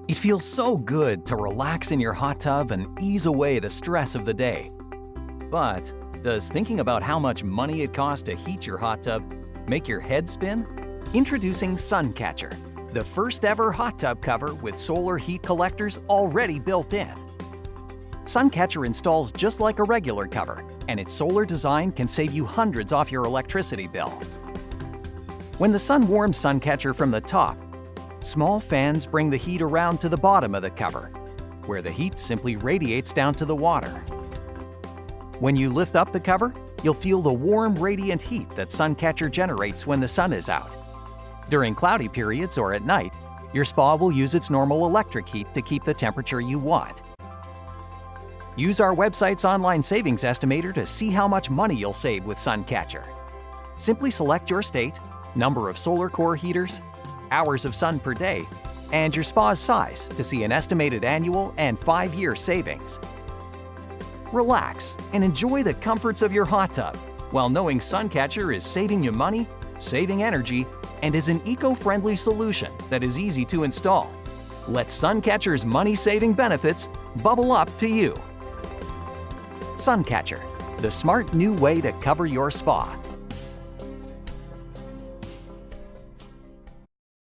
It feels so good to relax in your hot tub and ease away the stress of the day. But does thinking about how much money it costs to heat your hot tub make your head spin? Introducing SunCatcher, the first ever hot tub cover with solar heat collectors already built in. SunCatcher installs just like a regular cover, and its solar design can save you hundreds off your electricity bill. When the sun warms SunCatcher from the top, small fans bring the heat around to the bottom of the cover, where the heat simply radiates down to the water. When you lift up the cover, you'll feel the warm, radiant heat that SunCatcher generates when the sun is out. During cloudy periods or at night, your spa will use its normal electric heat to keep the temperature you want. Use our website's online savings estimator to see how much money you'll save with SunCatcher. Simply select your state, number of solar core heaters, hours of sun per day, and your spa's size to see an estimated annual and 5-year savings. Relax and enjoy the comforts of your hot tub while knowing SunCatcher is saving you money, saving energy, and is an eco-friendly solution that is easy to install. Let SunCatcher's money-saving benefits bubble up to you. SunCatcher, the smart new way to cover your spa.